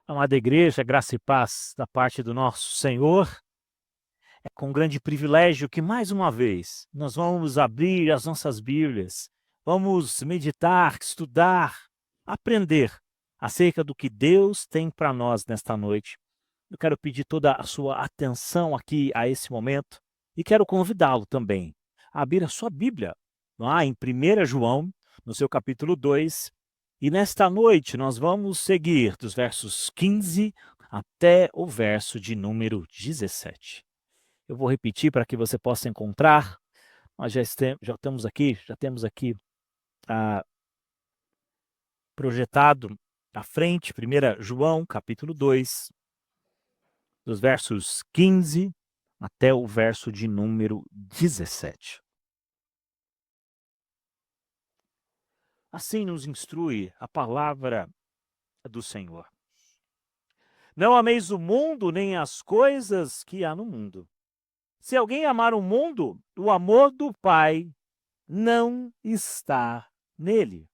Amada igreja, graça e paz da parte do nosso Senhor. É com grande privilégio que mais uma vez nós vamos abrir as nossas Bíblias, vamos meditar, estudar, aprender acerca do que Deus tem para nós nesta noite. Eu quero pedir toda a sua atenção aqui a esse momento e quero convidá-lo também a abrir a sua Bíblia lá em 1 João, no seu capítulo 2. E nesta noite nós vamos seguir dos versos 15 até o verso de número 17. Eu vou repetir para que você possa encontrar. Nós já temos aqui projetado à frente, 1 João, capítulo 2, dos versos 15 até o verso de número 17. Assim nos instrui a palavra do Senhor. Não ameis o mundo, nem as coisas que há no mundo. Se alguém amar o mundo, o amor do Pai não está nele.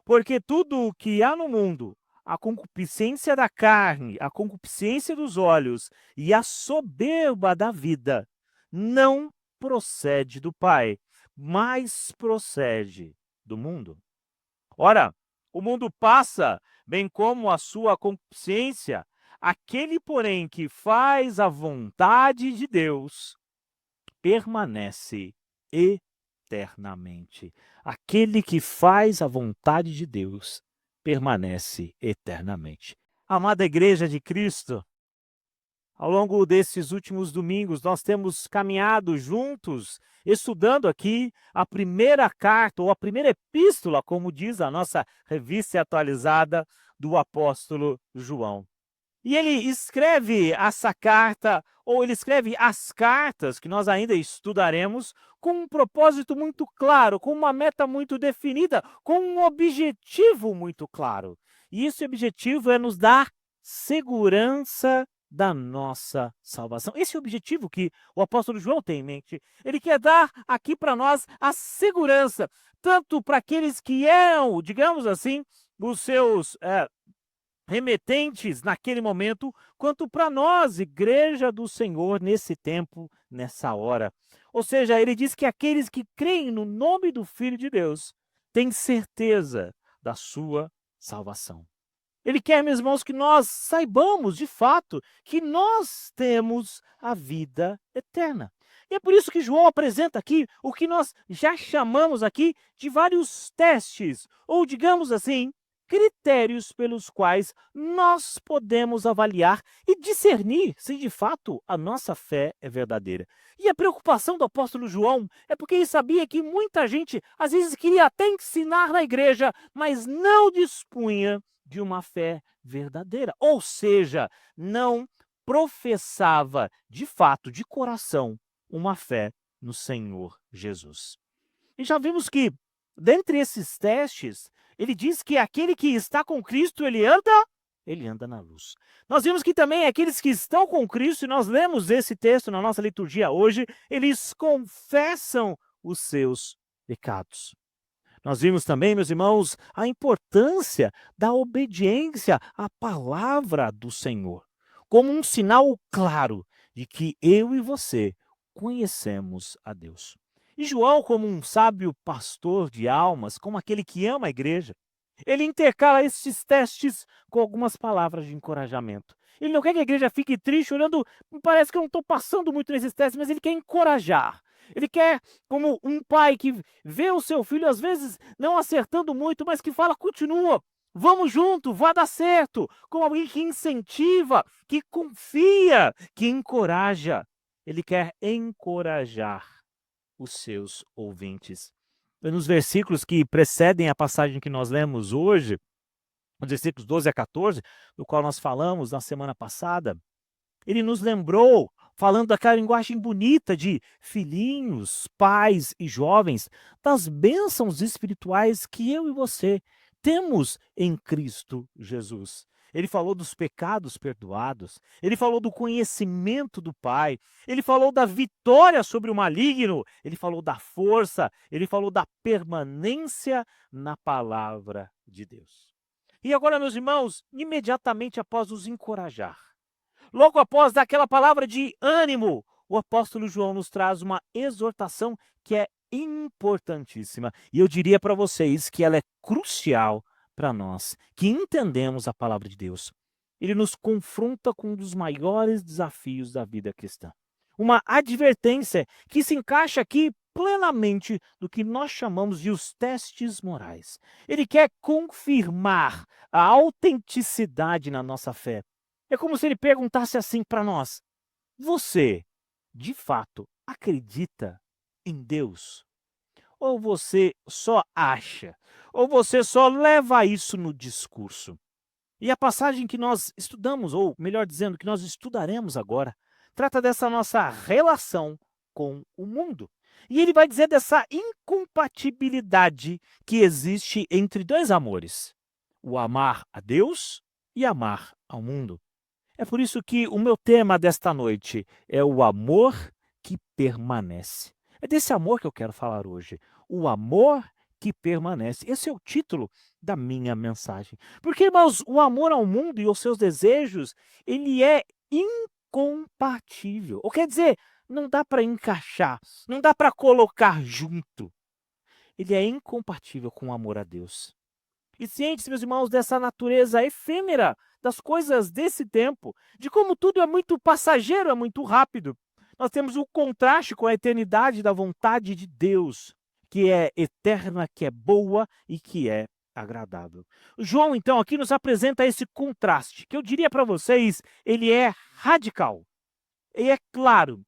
Porque tudo o que há no mundo, a concupiscência da carne, a concupiscência dos olhos e a soberba da vida, não procede do Pai, mas procede do mundo. Ora, o mundo passa, bem como a sua concupiscência. Aquele, porém, que faz a vontade de Deus, permanece eternamente. Aquele que faz a vontade de Deus, permanece eternamente. Amada Igreja de Cristo, ao longo desses últimos domingos, nós temos caminhado juntos, estudando aqui a primeira carta, ou a primeira epístola, como diz a nossa revista atualizada, do apóstolo João. E ele escreve essa carta, ou ele escreve as cartas, que nós ainda estudaremos, com um propósito muito claro, com uma meta muito definida, com um objetivo muito claro. E esse objetivo é nos dar segurança da nossa salvação. Esse é o objetivo que o apóstolo João tem em mente. Ele quer dar aqui para nós a segurança, tanto para aqueles que eram, digamos assim, os seus remetentes naquele momento, quanto para nós, igreja do Senhor, nesse tempo, nessa hora. Ou seja, ele diz que aqueles que creem no nome do Filho de Deus têm certeza da sua salvação. Ele quer, meus irmãos, que nós saibamos, de fato, que nós temos a vida eterna. E é por isso que João apresenta aqui o que nós já chamamos aqui de vários testes, ou digamos assim, critérios pelos quais nós podemos avaliar e discernir se de fato a nossa fé é verdadeira. E a preocupação do apóstolo João é porque ele sabia que muita gente às vezes queria até ensinar na igreja, mas não dispunha de uma fé verdadeira, ou seja, não professava de fato, de coração, uma fé no Senhor Jesus. E já vimos que, dentre esses testes, ele diz que aquele que está com Cristo, ele anda na luz. Nós vimos que também aqueles que estão com Cristo, e nós lemos esse texto na nossa liturgia hoje, eles confessam os seus pecados. Nós vimos também, meus irmãos, a importância da obediência à palavra do Senhor, como um sinal claro de que eu e você conhecemos a Deus. E João, como um sábio pastor de almas, como aquele que ama a igreja, ele intercala esses testes com algumas palavras de encorajamento. Ele não quer que a igreja fique triste, olhando, parece que eu não estou passando muito nesses testes, mas ele quer encorajar. Ele quer, como um pai que vê o seu filho, às vezes, não acertando muito, mas que fala, continua, vamos junto, vai dar certo. Como alguém que incentiva, que confia, que encoraja. Ele quer encorajar os seus ouvintes. Nos versículos que precedem a passagem que nós lemos hoje, os versículos 12 a 14, do qual nós falamos na semana passada, ele nos lembrou, falando daquela linguagem bonita de filhinhos, pais e jovens, das bênçãos espirituais que eu e você temos em Cristo Jesus. Ele falou dos pecados perdoados, ele falou do conhecimento do Pai, ele falou da vitória sobre o maligno, ele falou da força, ele falou da permanência na palavra de Deus. E agora, meus irmãos, imediatamente após os encorajar, logo após dar aquela palavra de ânimo, o apóstolo João nos traz uma exortação que é importantíssima. E eu diria para vocês que ela é crucial para nós, que entendemos a palavra de Deus. Ele nos confronta com um dos maiores desafios da vida cristã. Uma advertência que se encaixa aqui plenamente do que nós chamamos de os testes morais. Ele quer confirmar a autenticidade na nossa fé. É como se ele perguntasse assim para nós: você, de fato, acredita em Deus? Ou você só acha? Ou você só leva isso no discurso? E a passagem que nós estudamos, ou melhor dizendo, que nós estudaremos agora, trata dessa nossa relação com o mundo. E ele vai dizer dessa incompatibilidade que existe entre dois amores: o amar a Deus e amar ao mundo. É por isso que o meu tema desta noite é o amor que permanece. É desse amor que eu quero falar hoje. O amor que permanece. Esse é o título da minha mensagem. Porque, irmãos, o amor ao mundo e aos seus desejos, ele é incompatível. Ou quer dizer, não dá para encaixar, não dá para colocar junto. Ele é incompatível com o amor a Deus. E cientes, meus irmãos, dessa natureza efêmera das coisas desse tempo, de como tudo é muito passageiro, é muito rápido. Nós temos o contraste com a eternidade da vontade de Deus, que é eterna, que é boa e que é agradável. João, então, aqui nos apresenta esse contraste, que eu diria para vocês, ele é radical. E é claro,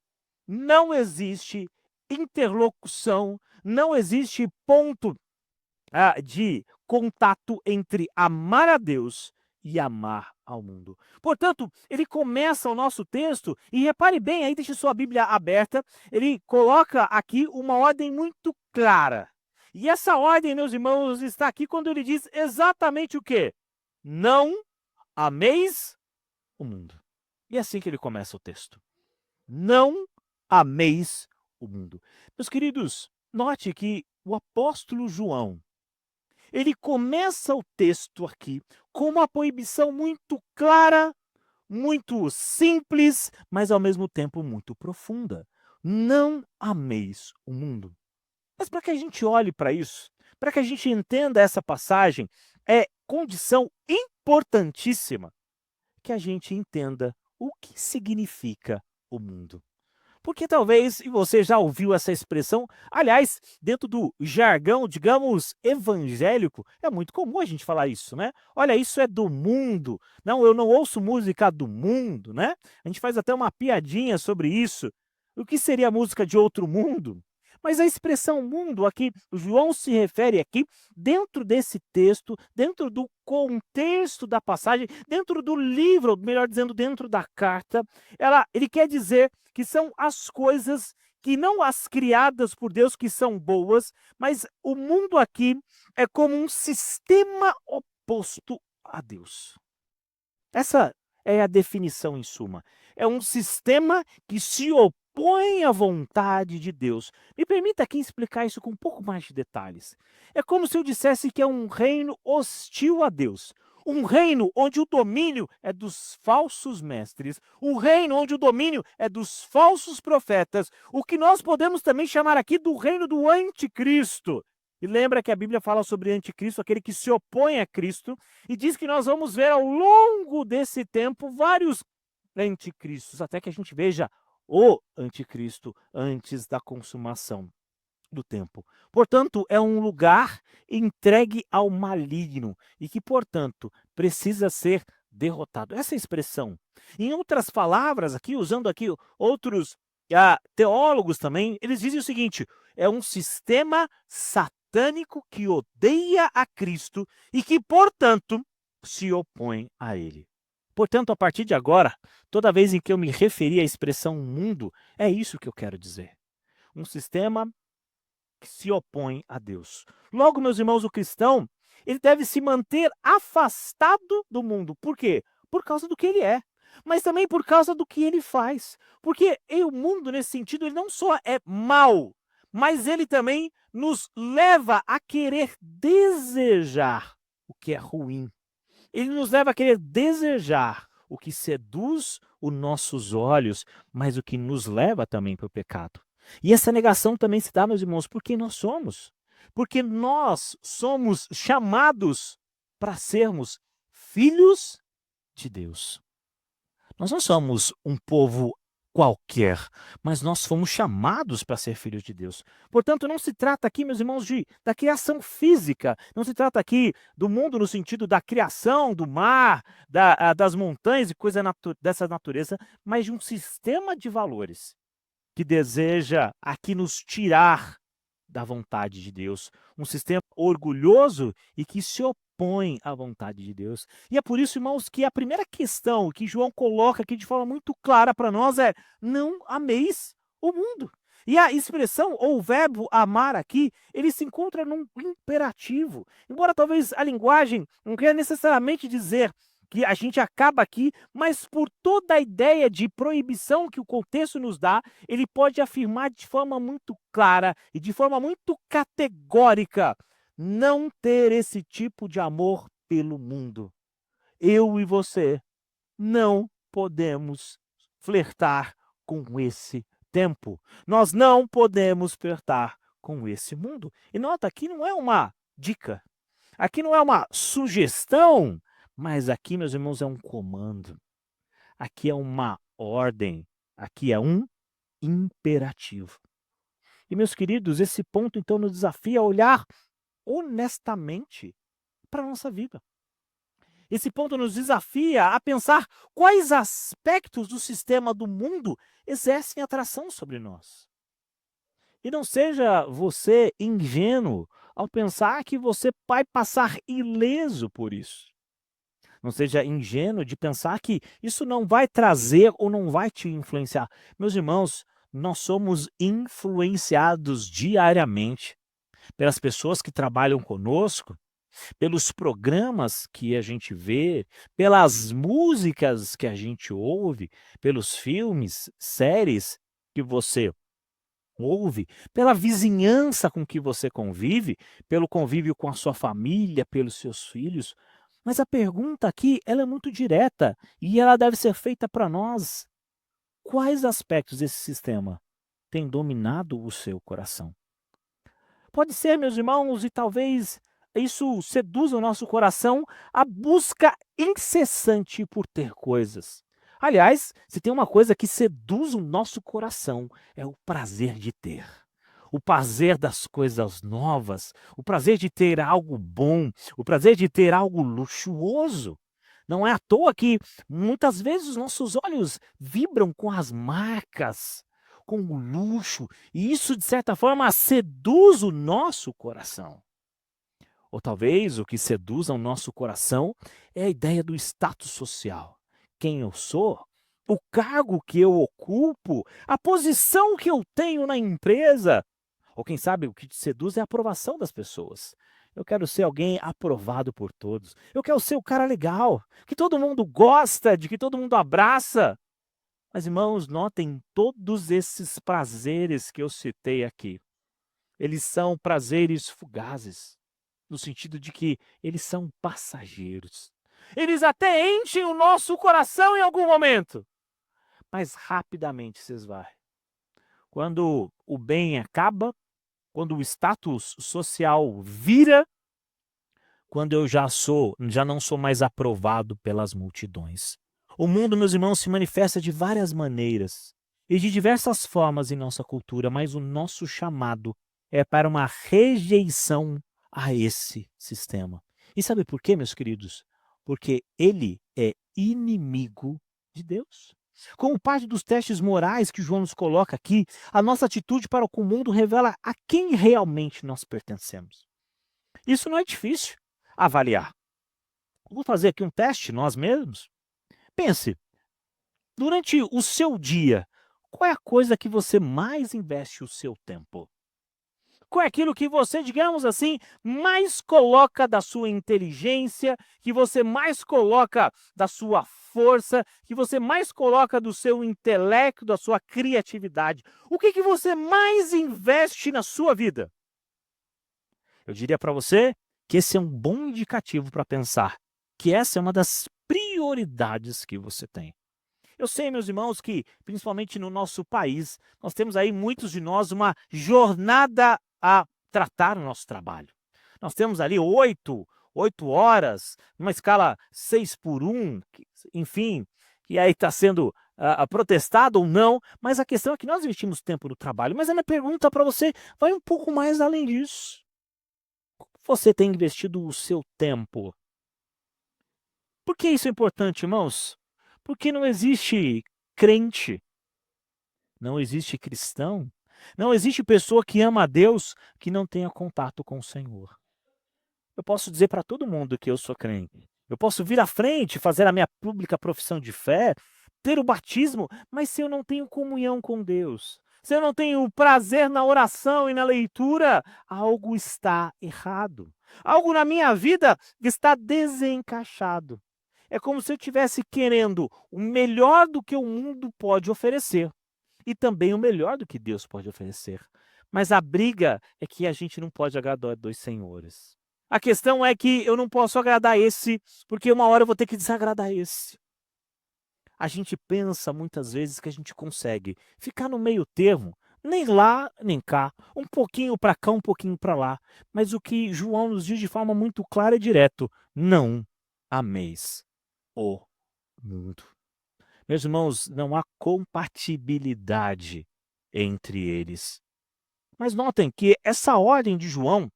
não existe interlocução, não existe ponto de contato entre amar a Deus e amar ao mundo. Portanto, ele começa o nosso texto, e repare bem, aí deixe sua Bíblia aberta, ele coloca aqui uma ordem muito clara. E essa ordem, meus irmãos, está aqui quando ele diz exatamente o quê? Não ameis o mundo. E é assim que ele começa o texto. Não ameis o mundo. Meus queridos, note que o apóstolo João, ele começa o texto aqui com uma proibição muito clara, muito simples, mas ao mesmo tempo muito profunda. Não ameis o mundo. Mas para que a gente olhe para isso, para que a gente entenda essa passagem, é condição importantíssima que a gente entenda o que significa o mundo. Porque talvez, e você já ouviu essa expressão, aliás, dentro do jargão, digamos, evangélico, é muito comum a gente falar isso, né? Olha, isso é do mundo. Não, eu não ouço música do mundo, né? A gente faz até uma piadinha sobre isso. O que seria música de outro mundo? Mas a expressão mundo aqui, João se refere aqui, dentro desse texto, dentro do contexto da passagem, dentro do livro, ou melhor dizendo, dentro da carta, ele quer dizer que são as coisas que não as criadas por Deus que são boas, mas o mundo aqui é como um sistema oposto a Deus. Essa é a definição em suma. É um sistema que se opõe à vontade de Deus. Me permita aqui explicar isso com um pouco mais de detalhes. É como se eu dissesse que é um reino hostil a Deus. Um reino onde o domínio é dos falsos mestres, um reino onde o domínio é dos falsos profetas, o que nós podemos também chamar aqui do reino do anticristo. E lembra que a Bíblia fala sobre anticristo, aquele que se opõe a Cristo, e diz que nós vamos ver ao longo desse tempo vários anticristos, até que a gente veja o anticristo antes da consumação do tempo. Portanto, é um lugar entregue ao maligno e que, portanto, precisa ser derrotado. Essa expressão, em outras palavras, aqui usando aqui outros teólogos também, eles dizem o seguinte: é um sistema satânico que odeia a Cristo e que, portanto, se opõe a ele. Portanto, a partir de agora, toda vez em que eu me referir à expressão mundo, é isso que eu quero dizer. Um sistema que se opõe a Deus. Logo, meus irmãos, o cristão, ele deve se manter afastado do mundo. Por quê? Por causa do que ele é, mas também por causa do que ele faz. Porque o mundo, nesse sentido, ele não só é mau, mas ele também nos leva a querer desejar o que é ruim. Ele nos leva a querer desejar o que seduz os nossos olhos, mas o que nos leva também para o pecado. E essa negação também se dá, meus irmãos, por quem nós somos. Porque nós somos chamados para sermos filhos de Deus. Nós não somos um povo qualquer, mas nós fomos chamados para ser filhos de Deus. Portanto, não se trata aqui, meus irmãos, da criação física, não se trata aqui do mundo no sentido da criação, do mar, das montanhas e coisa dessa natureza, mas de um sistema de valores que deseja aqui nos tirar da vontade de Deus, um sistema orgulhoso e que se opõe à vontade de Deus. E é por isso, irmãos, que a primeira questão que João coloca aqui de forma muito clara para nós é: não ameis o mundo. E a expressão ou o verbo amar aqui, ele se encontra num imperativo. Embora talvez a linguagem não queira necessariamente dizer que a gente acaba aqui, mas por toda a ideia de proibição que o contexto nos dá, ele pode afirmar de forma muito clara e de forma muito categórica não ter esse tipo de amor pelo mundo. Eu e você não podemos flertar com esse tempo. Nós não podemos flertar com esse mundo. E nota, aqui não é uma dica, aqui não é uma sugestão, mas aqui, meus irmãos, é um comando. Aqui é uma ordem. Aqui é um imperativo. E, meus queridos, esse ponto, então, nos desafia a olhar honestamente para a nossa vida. Esse ponto nos desafia a pensar quais aspectos do sistema do mundo exercem atração sobre nós. E não seja você ingênuo ao pensar que você vai passar ileso por isso. Não seja ingênuo de pensar que isso não vai trazer ou não vai te influenciar. Meus irmãos, nós somos influenciados diariamente pelas pessoas que trabalham conosco, pelos programas que a gente vê, pelas músicas que a gente ouve, pelos filmes, séries que você ouve, pela vizinhança com que você convive, pelo convívio com a sua família, pelos seus filhos. Mas a pergunta aqui, ela é muito direta e ela deve ser feita para nós. Quais aspectos desse sistema têm dominado o seu coração? Pode ser, meus irmãos, e talvez isso seduza o nosso coração, a busca incessante por ter coisas. Aliás, se tem uma coisa que seduz o nosso coração, é o prazer de ter. O prazer das coisas novas, o prazer de ter algo bom, o prazer de ter algo luxuoso. Não é à toa que muitas vezes os nossos olhos vibram com as marcas, com o luxo, e isso, de certa forma, seduz o nosso coração. Ou talvez o que seduz ao nosso coração é a ideia do status social. Quem eu sou, o cargo que eu ocupo, a posição que eu tenho na empresa. Ou quem sabe o que te seduz é a aprovação das pessoas. Eu quero ser alguém aprovado por todos. Eu quero ser o cara legal, que todo mundo gosta, de que todo mundo abraça. Mas, irmãos, notem todos esses prazeres que eu citei aqui. Eles são prazeres fugazes, no sentido de que eles são passageiros. Eles até enchem o nosso coração em algum momento, mas rapidamente se esvai. Quando o bem acaba, quando o status social vira, quando eu já não sou mais aprovado pelas multidões. O mundo, meus irmãos, se manifesta de várias maneiras e de diversas formas em nossa cultura, mas o nosso chamado é para uma rejeição a esse sistema. E sabe por quê, meus queridos? Porque ele é inimigo de Deus. Como parte dos testes morais que João nos coloca aqui, a nossa atitude para com o mundo revela a quem realmente nós pertencemos. Isso não é difícil avaliar. Vamos fazer aqui um teste nós mesmos. Pense, durante o seu dia, qual é a coisa que você mais investe o seu tempo? Qual é aquilo que você, digamos assim, mais coloca da sua inteligência, que você mais coloca da sua força, que você mais coloca do seu intelecto, da sua criatividade? O que você mais investe na sua vida? Eu diria para você que esse é um bom indicativo para pensar que essa é uma das prioridades que você tem. Eu sei, meus irmãos, que principalmente no nosso país, nós temos aí muitos de nós uma jornada a tratar no nosso trabalho. Nós temos ali 8 horas, numa escala 6 por 1, enfim, que aí está sendo protestado ou não, mas a questão é que nós investimos tempo no trabalho. Mas a minha pergunta para você vai um pouco mais além disso. Como você tem investido o seu tempo? Por que isso é importante, irmãos? Porque não existe crente, não existe cristão, não existe pessoa que ama a Deus que não tenha contato com o Senhor. Eu posso dizer para todo mundo que eu sou crente. Eu posso vir à frente, fazer a minha pública profissão de fé, ter o batismo, mas se eu não tenho comunhão com Deus, se eu não tenho prazer na oração e na leitura, algo está errado. Algo na minha vida está desencaixado. É como se eu estivesse querendo o melhor do que o mundo pode oferecer e também o melhor do que Deus pode oferecer. Mas a briga é que a gente não pode agradar dois senhores. A questão é que eu não posso agradar esse, porque uma hora eu vou ter que desagradar esse. A gente pensa muitas vezes que a gente consegue ficar no meio termo, nem lá, nem cá, um pouquinho para cá, um pouquinho para lá. Mas o que João nos diz de forma muito clara e direto: não ameis o mundo. Meus irmãos, não há compatibilidade entre eles. Mas notem que essa ordem de João,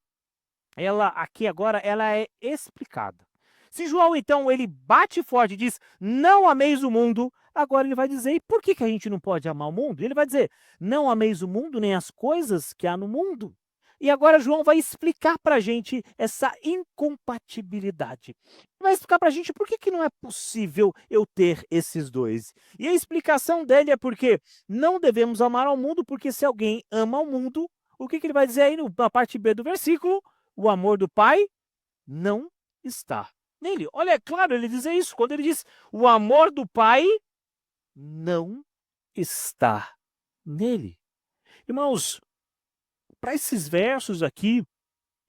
ela aqui agora, ela é explicada. Se João, então, ele bate forte e diz, não ameis o mundo, agora ele vai dizer, e por que que a gente não pode amar o mundo? Ele vai dizer, não ameis o mundo, nem as coisas que há no mundo. E agora João vai explicar para a gente essa incompatibilidade. Vai explicar para a gente por que que não é possível eu ter esses dois. E a explicação dele é porque não devemos amar ao mundo, porque se alguém ama ao mundo, o que que ele vai dizer aí na parte B do versículo? O amor do Pai não está nele. Olha, é claro ele dizer isso, quando ele diz o amor do Pai não está nele. Irmãos, para esses versos aqui,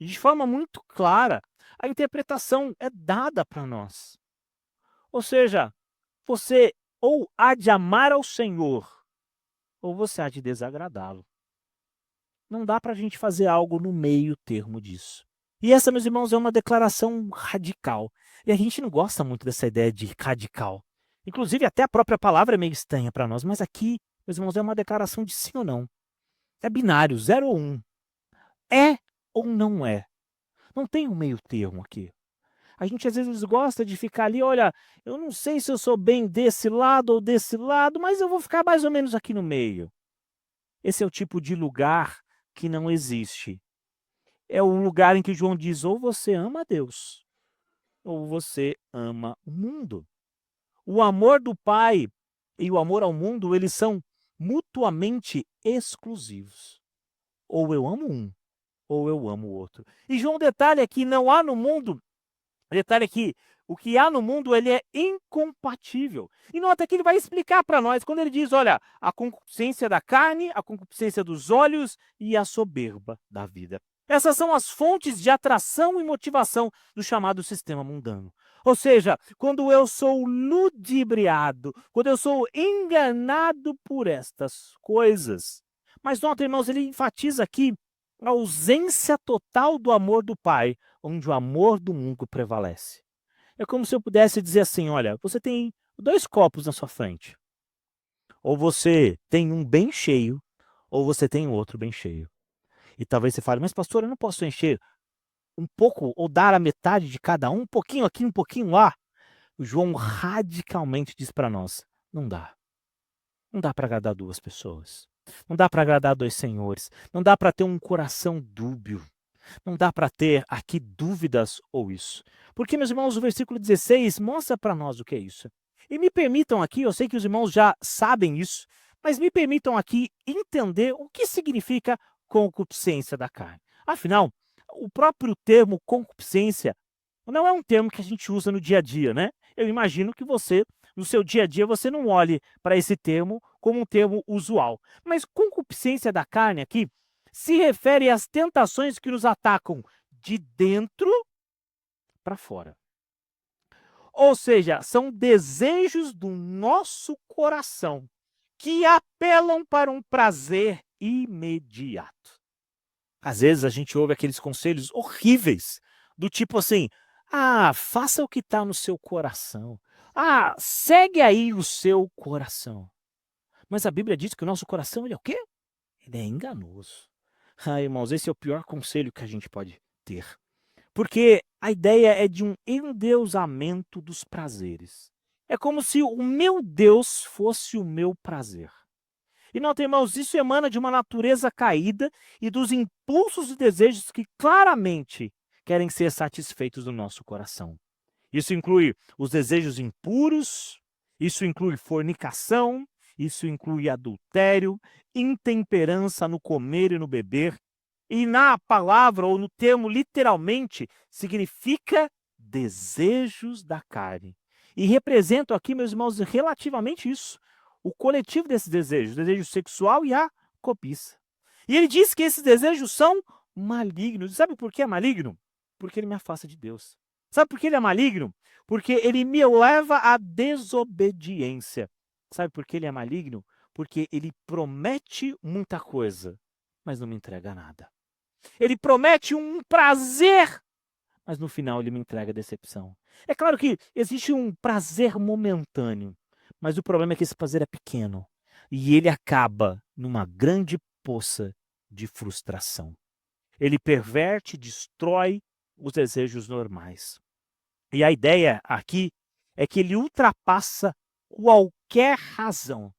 de forma muito clara, a interpretação é dada para nós. Ou seja, você ou há de amar ao Senhor, ou você há de desagradá-lo. Não dá para a gente fazer algo no meio termo disso. E essa, meus irmãos, é uma declaração radical. E a gente não gosta muito dessa ideia de radical. Inclusive, até a própria palavra é meio estranha para nós, mas aqui, meus irmãos, é uma declaração de sim ou não. É binário, 0 ou 1. É ou não é. Não tem um meio termo aqui. A gente às vezes gosta de ficar ali, olha, eu não sei se eu sou bem desse lado ou desse lado, mas eu vou ficar mais ou menos aqui no meio. Esse é o tipo de lugar que não existe. É o lugar em que João diz, ou você ama a Deus, ou você ama o mundo. O amor do Pai e o amor ao mundo, eles são mutuamente exclusivos. Ou eu amo um, ou eu amo o outro. E João detalha que não há no mundo, detalhe que o que há no mundo ele é incompatível. E nota que ele vai explicar para nós quando ele diz, olha, a concupiscência da carne, a concupiscência dos olhos e a soberba da vida. Essas são as fontes de atração e motivação do chamado sistema mundano. Ou seja, quando eu sou ludibriado, quando eu sou enganado por estas coisas. Mas nota, irmãos, ele enfatiza aqui a ausência total do amor do Pai, onde o amor do mundo prevalece. É como se eu pudesse dizer assim, olha, você tem 2 copos na sua frente. Ou você tem um bem cheio, ou você tem outro bem cheio. E talvez você fale, mas pastor, eu não posso encher um pouco ou dar a metade de cada um pouquinho aqui, um pouquinho lá. O João radicalmente diz para nós, não dá. Não dá para agradar 2 pessoas. Não dá para agradar 2 senhores. Não dá para ter um coração dúbio. Não dá para ter aqui dúvidas ou isso. Porque, meus irmãos, o versículo 16 mostra para nós o que é isso. E me permitam aqui, eu sei que os irmãos já sabem isso, mas me permitam aqui entender o que significa concupiscência da carne. Afinal, o próprio termo concupiscência não é um termo que a gente usa no dia a dia, né? Eu imagino que você, no seu dia a dia, você não olhe para esse termo como um termo usual. Mas concupiscência da carne aqui se refere às tentações que nos atacam de dentro para fora. Ou seja, são desejos do nosso coração que apelam para um prazer imediato. Às vezes a gente ouve aqueles conselhos horríveis, do tipo assim: "Ah, faça o que está no seu coração. Ah, segue aí o seu coração". Mas a Bíblia diz que o nosso coração ele é o quê? Ele é enganoso. Ah, irmãos, esse é o pior conselho que a gente pode ter. Porque a ideia é de um endeusamento dos prazeres. É como se o meu Deus fosse o meu prazer. E notem, irmãos, isso emana de uma natureza caída e dos impulsos e desejos que claramente querem ser satisfeitos no nosso coração. Isso inclui os desejos impuros, isso inclui fornicação, isso inclui adultério, intemperança no comer e no beber. E na palavra, ou no termo literalmente, significa desejos da carne. E representam aqui, meus irmãos, relativamente isso. O coletivo desses desejos, o desejo sexual e a cobiça. E ele diz que esses desejos são malignos. E sabe por que é maligno? Porque ele me afasta de Deus. Sabe por que ele é maligno? Porque ele me leva à desobediência. Sabe por que ele é maligno? Porque ele promete muita coisa, mas não me entrega nada. Ele promete um prazer, mas no final ele me entrega decepção. É claro que existe um prazer momentâneo, mas o problema é que esse prazer é pequeno e ele acaba numa grande poça de frustração. Ele perverte, destrói os desejos normais. E a ideia aqui é que ele ultrapassa qualquer razão.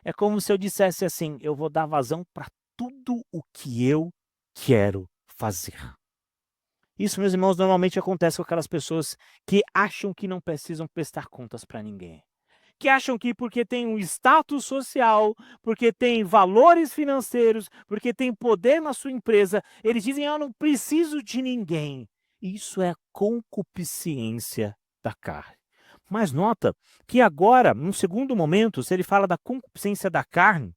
É como se eu dissesse assim: eu vou dar vazão para tudo o que eu quero fazer. Isso, meus irmãos, normalmente acontece com aquelas pessoas que acham que não precisam prestar contas para ninguém. Que acham que porque tem um status social, porque tem valores financeiros, porque tem poder na sua empresa, eles dizem: "Eu não preciso de ninguém". Isso é concupiscência da carne. Mas nota que agora, num segundo momento, se ele fala da concupiscência da carne,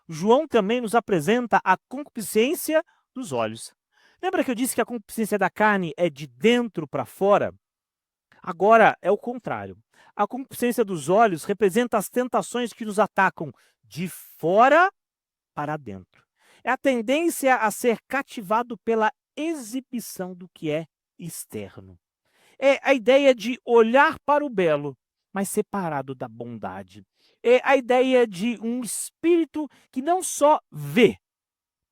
João também nos apresenta a concupiscência dos olhos. Lembra que eu disse que a concupiscência da carne é de dentro para fora? Agora é o contrário. A concupiscência dos olhos representa as tentações que nos atacam de fora para dentro. É a tendência a ser cativado pela exibição do que é externo. É a ideia de olhar para o belo, mas separado da bondade. É a ideia de um espírito que não só vê,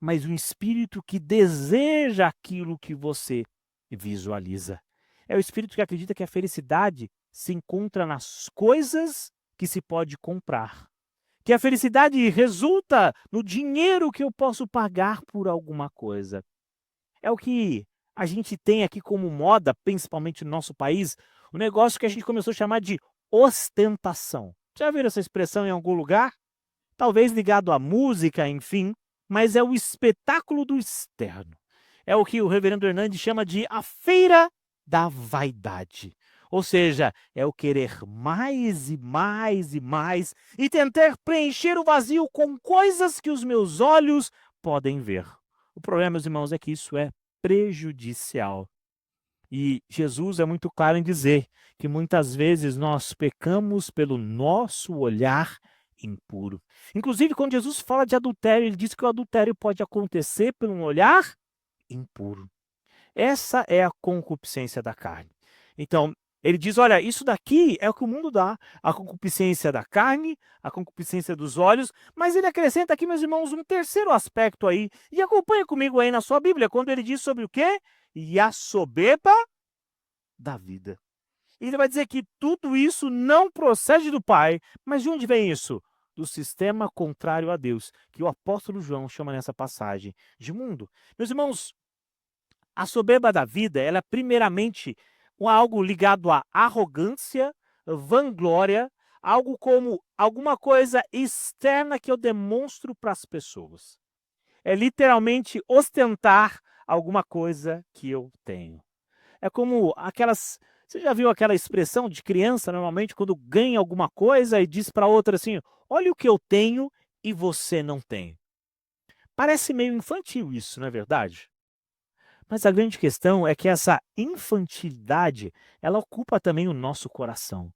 mas um espírito que deseja aquilo que você visualiza. É o espírito que acredita que a felicidade se encontra nas coisas que se pode comprar. Que a felicidade resulta no dinheiro que eu posso pagar por alguma coisa. É o que a gente tem aqui como moda, principalmente no nosso país, o negócio que a gente começou a chamar de ostentação. Já viram essa expressão em algum lugar? Talvez ligado à música, enfim, mas é o espetáculo do externo. É o que o reverendo Hernandes chama de a feira da vaidade. Ou seja, é o querer mais e mais e mais e tentar preencher o vazio com coisas que os meus olhos podem ver. O problema, meus irmãos, é que isso é prejudicial. E Jesus é muito claro em dizer que muitas vezes nós pecamos pelo nosso olhar impuro. Inclusive, quando Jesus fala de adultério, ele diz que o adultério pode acontecer por um olhar impuro. Essa é a concupiscência da carne. Então, ele diz: olha, isso daqui é o que o mundo dá, a concupiscência da carne, a concupiscência dos olhos, mas ele acrescenta aqui, meus irmãos, um terceiro aspecto aí, e acompanha comigo aí na sua Bíblia, quando ele diz sobre o quê? E a soberba da vida. E ele vai dizer que tudo isso não procede do Pai, mas de onde vem isso? Do sistema contrário a Deus, que o apóstolo João chama nessa passagem de mundo. Meus irmãos, a soberba da vida, ela é primeiramente algo ligado à arrogância, vanglória, algo como alguma coisa externa que eu demonstro para as pessoas. É literalmente ostentar alguma coisa que eu tenho. É como aquelas. Você já viu aquela expressão de criança, normalmente, quando ganha alguma coisa e diz para outra assim: olha o que eu tenho e você não tem. Parece meio infantil isso, não é verdade? Mas a grande questão é que essa infantilidade, ela ocupa também o nosso coração.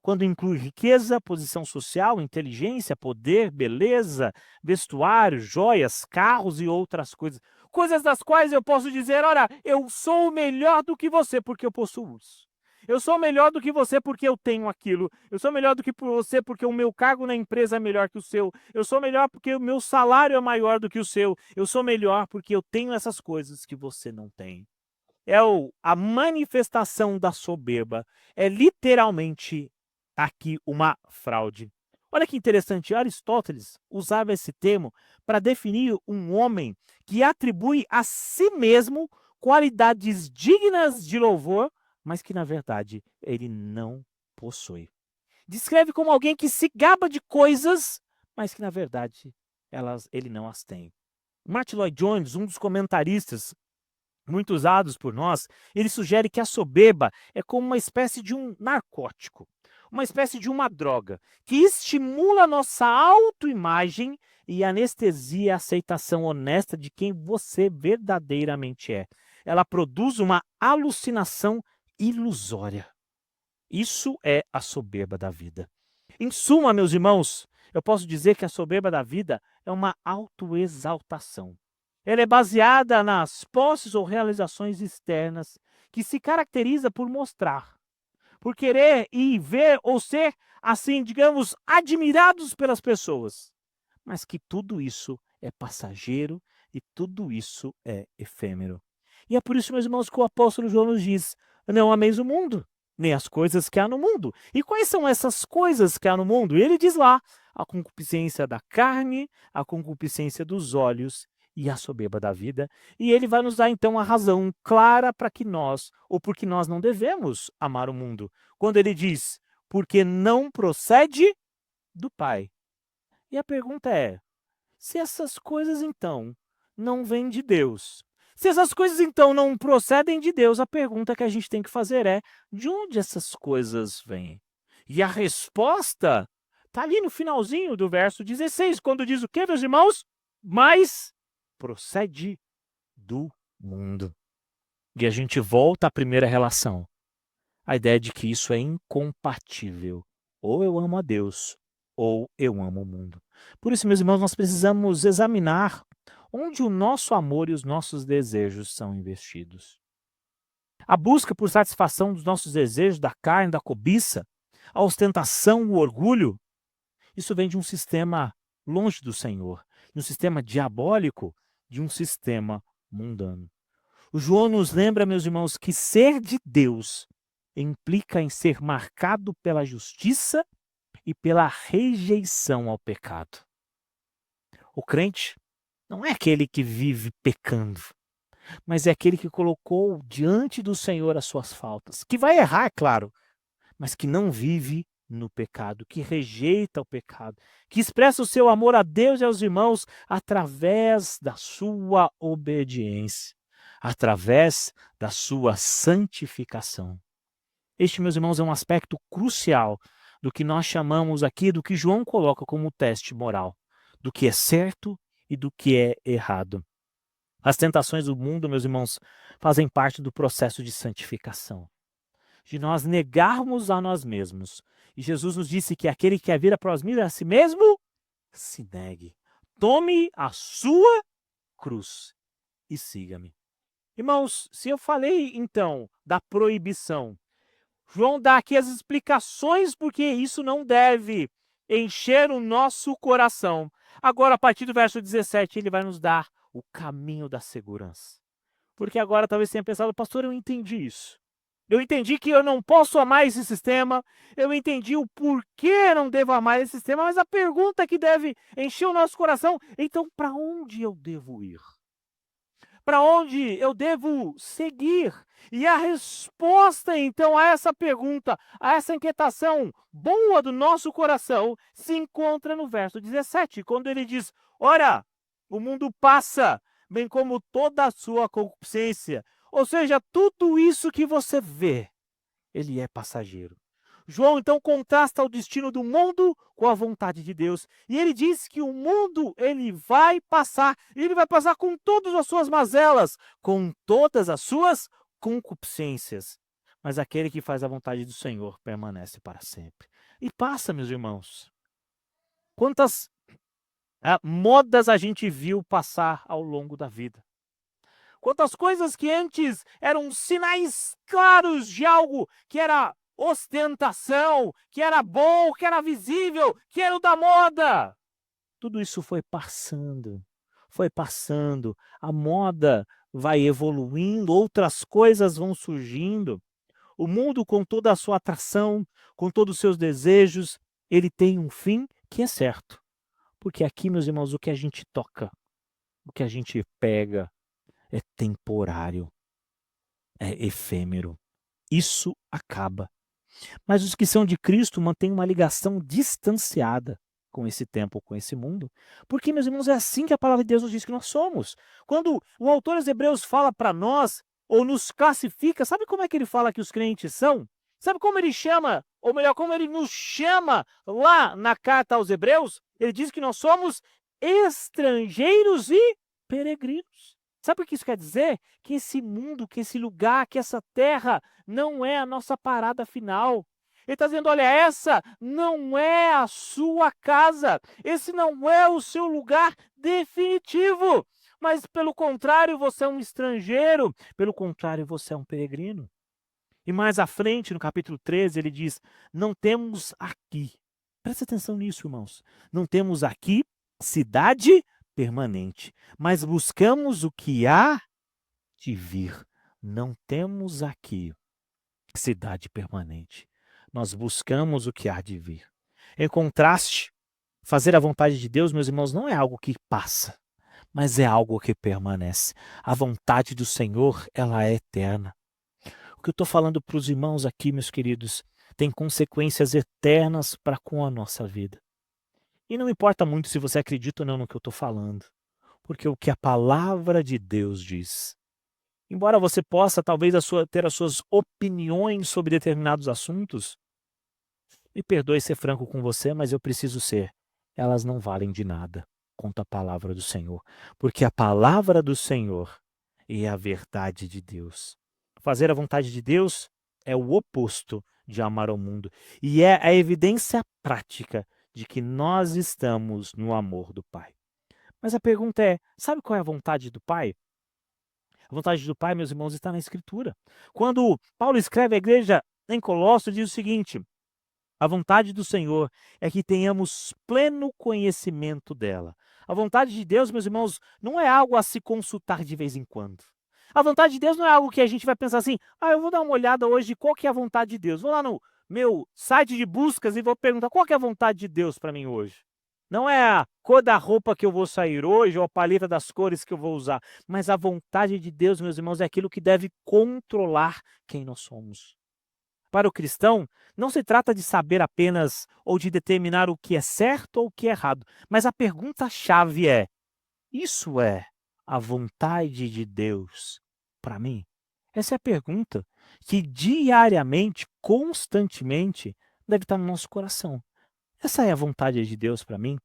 Quando inclui riqueza, posição social, inteligência, poder, beleza, vestuário, joias, carros e outras coisas. Coisas das quais eu posso dizer: olha, eu sou melhor do que você porque eu possuo isso. Eu sou melhor do que você porque eu tenho aquilo. Eu sou melhor do que você porque o meu cargo na empresa é melhor que o seu. Eu sou melhor porque o meu salário é maior do que o seu. Eu sou melhor porque eu tenho essas coisas que você não tem. A manifestação da soberba. É literalmente aqui uma fraude. Olha que interessante, Aristóteles usava esse termo para definir um homem que atribui a si mesmo qualidades dignas de louvor, mas que na verdade ele não possui. Descreve como alguém que se gaba de coisas, mas que na verdade ele não as tem. Martin Lloyd Jones, um dos comentaristas muito usados por nós, ele sugere que a soberba é como uma espécie de um narcótico, uma espécie de uma droga, que estimula a nossa autoimagem e anestesia a aceitação honesta de quem você verdadeiramente é. Ela produz uma alucinação ilusória. Isso é a soberba da vida. Em suma, meus irmãos, eu posso dizer que a soberba da vida é uma autoexaltação. Ela é baseada nas posses ou realizações externas que se caracteriza por mostrar, por querer e ver ou ser, assim, digamos, admirados pelas pessoas. Mas que tudo isso é passageiro e tudo isso é efêmero. E é por isso, meus irmãos, que o apóstolo João nos diz: não ameis o mundo, nem as coisas que há no mundo. E quais são essas coisas que há no mundo? E ele diz lá: a concupiscência da carne, a concupiscência dos olhos e a soberba da vida. E ele vai nos dar então a razão clara para que nós, ou porque nós não devemos amar o mundo. Quando ele diz: porque não procede do Pai. E a pergunta é: se essas coisas então não vêm de Deus, se essas coisas então não procedem de Deus, a pergunta que a gente tem que fazer é: de onde essas coisas vêm? E a resposta está ali no finalzinho do verso 16, quando diz o quê, meus irmãos? Mas procede do mundo. E a gente volta à primeira relação. A ideia de que isso é incompatível. Ou eu amo a Deus, ou eu amo o mundo. Por isso, meus irmãos, nós precisamos examinar onde o nosso amor e os nossos desejos são investidos. A busca por satisfação dos nossos desejos, da carne, da cobiça, a ostentação, o orgulho, isso vem de um sistema longe do Senhor, de um sistema diabólico, de um sistema mundano. O João nos lembra, meus irmãos, que ser de Deus implica em ser marcado pela justiça e pela rejeição ao pecado. O crente não é aquele que vive pecando, mas é aquele que colocou diante do Senhor as suas faltas, que vai errar, é claro, mas que não vive no pecado, que rejeita o pecado, que expressa o seu amor a Deus e aos irmãos através da sua obediência, através da sua santificação. Este, meus irmãos, é um aspecto crucial do que nós chamamos aqui, do que João coloca como teste moral, do que é certo e do que é errado. As tentações do mundo, meus irmãos, fazem parte do processo de santificação, de nós negarmos a nós mesmos. E Jesus nos disse que aquele que quer vir após mim a si mesmo, se negue. Tome a sua cruz e siga-me. Irmãos, se eu falei então da proibição, João dá aqui as explicações porque isso não deve encher o nosso coração. Agora, a partir do verso 17, ele vai nos dar o caminho da segurança. Porque agora talvez tenha pensado: pastor, eu entendi isso. Eu entendi que eu não posso amar esse sistema, eu entendi o porquê não devo amar esse sistema, mas a pergunta que deve encher o nosso coração: então, para onde eu devo ir? Para onde eu devo seguir? E a resposta, então, a essa pergunta, a essa inquietação boa do nosso coração, se encontra no verso 17, quando ele diz: ora, o mundo passa, bem como toda a sua concupiscência. Ou seja, tudo isso que você vê, ele é passageiro. João então contrasta o destino do mundo com a vontade de Deus. E ele diz que o mundo ele vai passar com todas as suas mazelas, com todas as suas concupiscências. Mas aquele que faz a vontade do Senhor permanece para sempre. E passa, meus irmãos. Quantas modas a gente viu passar ao longo da vida. Quantas coisas que antes eram sinais claros de algo que era ostentação, que era bom, que era visível, que era o da moda. Tudo isso foi passando, a moda vai evoluindo, outras coisas vão surgindo. O mundo, com toda a sua atração, com todos os seus desejos, ele tem um fim que é certo. Porque aqui, meus irmãos, o que a gente toca, o que a gente pega, é temporário, é efêmero. Isso acaba. Mas os que são de Cristo mantêm uma ligação distanciada com esse tempo, com esse mundo. Porque, meus irmãos, é assim que a palavra de Deus nos diz que nós somos. Quando o autor aos Hebreus fala para nós, ou nos classifica, sabe como é que ele fala que os crentes são? Sabe como ele chama, ou melhor, como ele nos chama lá na carta aos Hebreus? Ele diz que nós somos estrangeiros e peregrinos. Sabe o que isso quer dizer? Que esse mundo, que esse lugar, que essa terra não é a nossa parada final. Ele está dizendo, olha, essa não é a sua casa, esse não é o seu lugar definitivo, mas pelo contrário, você é um estrangeiro, pelo contrário, você é um peregrino. E mais à frente, no capítulo 13, ele diz, não temos aqui, presta atenção nisso, irmãos, não temos aqui cidade permanente, mas buscamos o que há de vir. Não temos aqui cidade permanente. Nós buscamos o que há de vir. Em contraste, fazer a vontade de Deus, meus irmãos, não é algo que passa, mas é algo que permanece. A vontade do Senhor, ela é eterna. O que eu estou falando para os irmãos aqui, meus queridos, tem consequências eternas para com a nossa vida. E não importa muito se você acredita ou não no que eu estou falando, porque o que a palavra de Deus diz. Embora você possa, talvez, ter as suas opiniões sobre determinados assuntos, me perdoe ser franco com você, mas eu preciso ser. Elas não valem de nada contra a palavra do Senhor, porque a palavra do Senhor é a verdade de Deus. Fazer a vontade de Deus é o oposto de amar o mundo e é a evidência prática de que nós estamos no amor do Pai. Mas a pergunta é, sabe qual é a vontade do Pai? A vontade do Pai, meus irmãos, está na Escritura. Quando Paulo escreve à igreja em Colossos, diz o seguinte, a vontade do Senhor é que tenhamos pleno conhecimento dela. A vontade de Deus, meus irmãos, não é algo a se consultar de vez em quando. A vontade de Deus não é algo que a gente vai pensar assim, eu vou dar uma olhada hoje qual que é a vontade de Deus. Vou lá no meu site de buscas e vou perguntar qual que é a vontade de Deus para mim hoje. Não é a cor da roupa que eu vou sair hoje ou a paleta das cores que eu vou usar, mas a vontade de Deus, meus irmãos, é aquilo que deve controlar quem nós somos. Para o cristão, não se trata de saber apenas ou de determinar o que é certo ou o que é errado, mas a pergunta-chave é: isso é a vontade de Deus para mim? Essa é a pergunta que diariamente, constantemente, deve estar no nosso coração. Essa é a vontade de Deus para mim?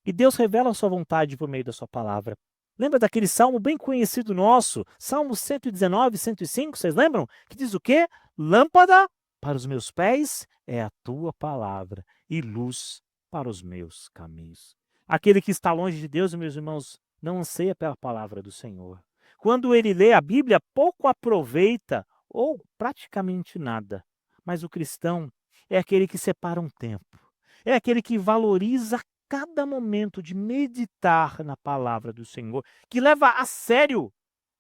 E Deus revela a sua vontade por meio da sua palavra. Lembra daquele salmo bem conhecido nosso? Salmo 119, 105, vocês lembram? Que diz o quê? Lâmpada para os meus pés é a tua palavra e luz para os meus caminhos. Aquele que está longe de Deus, meus irmãos, não anseia pela palavra do Senhor. Quando ele lê a Bíblia, pouco aproveita ou praticamente nada. Mas o cristão é aquele que separa um tempo. É aquele que valoriza cada momento de meditar na palavra do Senhor, que leva a sério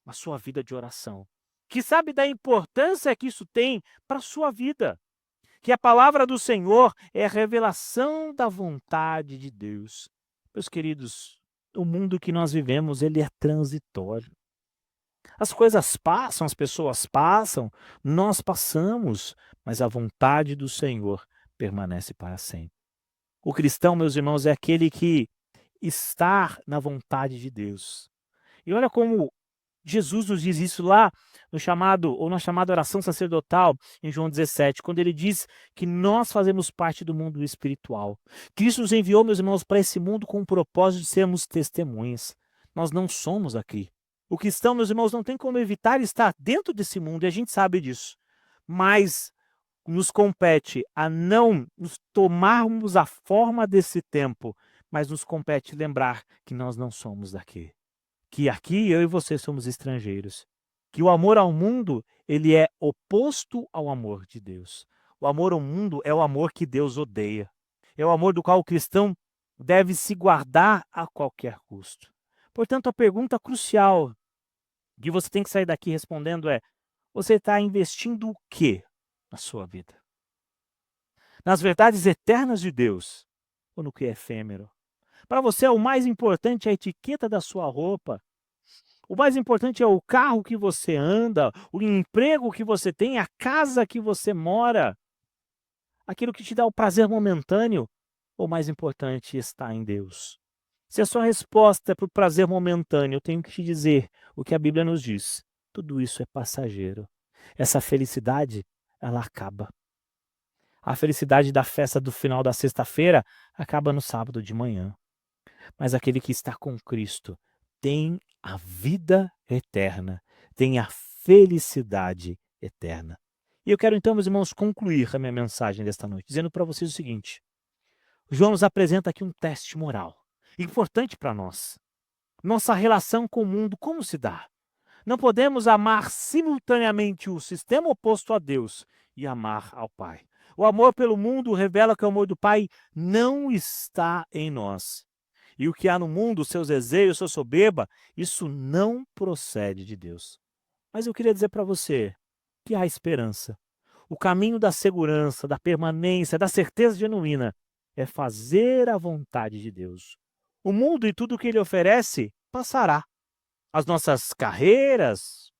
a sua vida de oração, que sabe da importância que isso tem para a sua vida, que a palavra do Senhor é a revelação da vontade de Deus. Meus queridos, o mundo que nós vivemos, ele é transitório. As coisas passam, as pessoas passam, nós passamos, mas a vontade do Senhor permanece para sempre. O cristão, meus irmãos, é aquele que está na vontade de Deus. E olha como Jesus nos diz isso lá no chamado ou na chamada oração sacerdotal em João 17, quando ele diz que nós fazemos parte do mundo espiritual. Cristo nos enviou, meus irmãos, para esse mundo com o propósito de sermos testemunhas. Nós não somos aqui. O cristão, meus irmãos, não tem como evitar estar dentro desse mundo, e a gente sabe disso. Mas nos compete a não nos tomarmos a forma desse tempo, mas nos compete lembrar que nós não somos daqui. Que aqui eu e você somos estrangeiros. Que o amor ao mundo, ele é oposto ao amor de Deus. O amor ao mundo é o amor que Deus odeia. É o amor do qual o cristão deve se guardar a qualquer custo. Portanto, a pergunta crucial que você tem que sair daqui respondendo é: você está investindo o quê na sua vida? Nas verdades eternas de Deus ou no que é efêmero? Para você, o mais importante é a etiqueta da sua roupa. O mais importante é o carro que você anda, o emprego que você tem, a casa que você mora, aquilo que te dá o prazer momentâneo. O mais importante está em Deus. Se a sua resposta é para o prazer momentâneo, eu tenho que te dizer o que a Bíblia nos diz. Tudo isso é passageiro. Essa felicidade, ela acaba. A felicidade da festa do final da sexta-feira acaba no sábado de manhã. Mas aquele que está com Cristo tem a vida eterna, tem a felicidade eterna. E eu quero então, meus irmãos, concluir a minha mensagem desta noite, dizendo para vocês o seguinte: João nos apresenta aqui um teste moral, importante para nós. Nossa relação com o mundo, como se dá? Não podemos amar simultaneamente o sistema oposto a Deus e amar ao Pai. O amor pelo mundo revela que o amor do Pai não está em nós. E o que há no mundo, seus desejos, sua soberba, isso não procede de Deus. Mas eu queria dizer para você que há esperança. O caminho da segurança, da permanência, da certeza genuína é fazer a vontade de Deus. O mundo e tudo o que ele oferece passará. As nossas carreiras,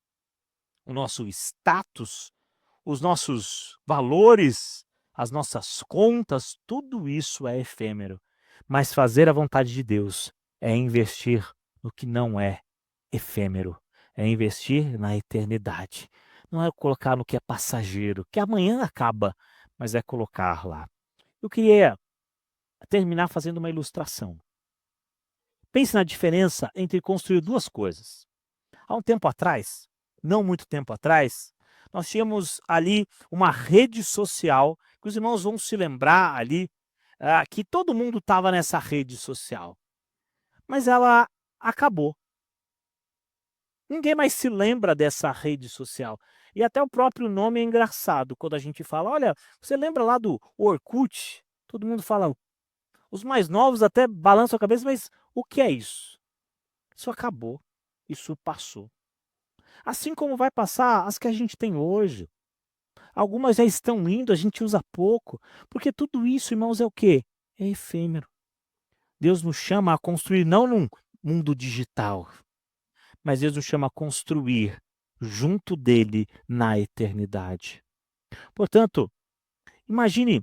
o nosso status, os nossos valores, as nossas contas, tudo isso é efêmero. Mas fazer a vontade de Deus é investir no que não é efêmero, é investir na eternidade. Não é colocar no que é passageiro, que amanhã acaba, mas é colocar lá. Eu queria terminar fazendo uma ilustração. Pense na diferença entre construir duas coisas. Há um tempo atrás, não muito tempo atrás, nós tínhamos ali uma rede social, que os irmãos vão se lembrar ali, que todo mundo estava nessa rede social. Mas ela acabou. Ninguém mais se lembra dessa rede social. E até o próprio nome é engraçado, quando a gente fala: olha, você lembra lá do Orkut? Todo mundo fala, os mais novos até balançam a cabeça, mas o que é isso? Isso acabou, isso passou. Assim como vai passar as que a gente tem hoje. Algumas já estão indo, a gente usa pouco, porque tudo isso, irmãos, é o quê? É efêmero. Deus nos chama a construir não num mundo digital, mas Deus nos chama a construir junto dele na eternidade. Portanto, imagine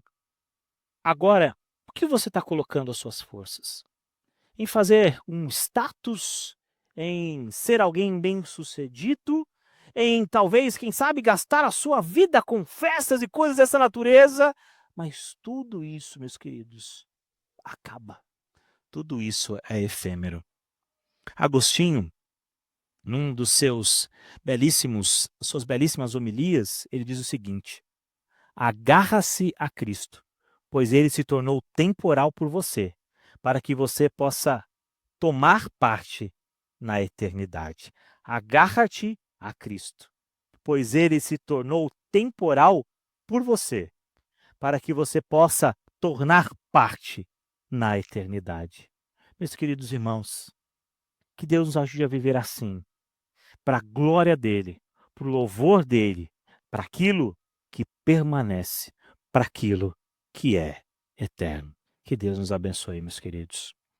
agora o que você está colocando as suas forças. Em fazer um status, em ser alguém bem-sucedido, em talvez, quem sabe, gastar a sua vida com festas e coisas dessa natureza. Mas tudo isso, meus queridos, acaba. Tudo isso é efêmero. Agostinho, num dos suas belíssimas homilias, ele diz o seguinte: agarra-se a Cristo, pois ele se tornou temporal por você, para que você possa tomar parte na eternidade. Agarra-te a Cristo, pois ele se tornou temporal por você, para que você possa tornar parte na eternidade. Meus queridos irmãos, que Deus nos ajude a viver assim, para a glória dele, para o louvor dele, para aquilo que permanece, para aquilo que é eterno. Que Deus nos abençoe, meus queridos.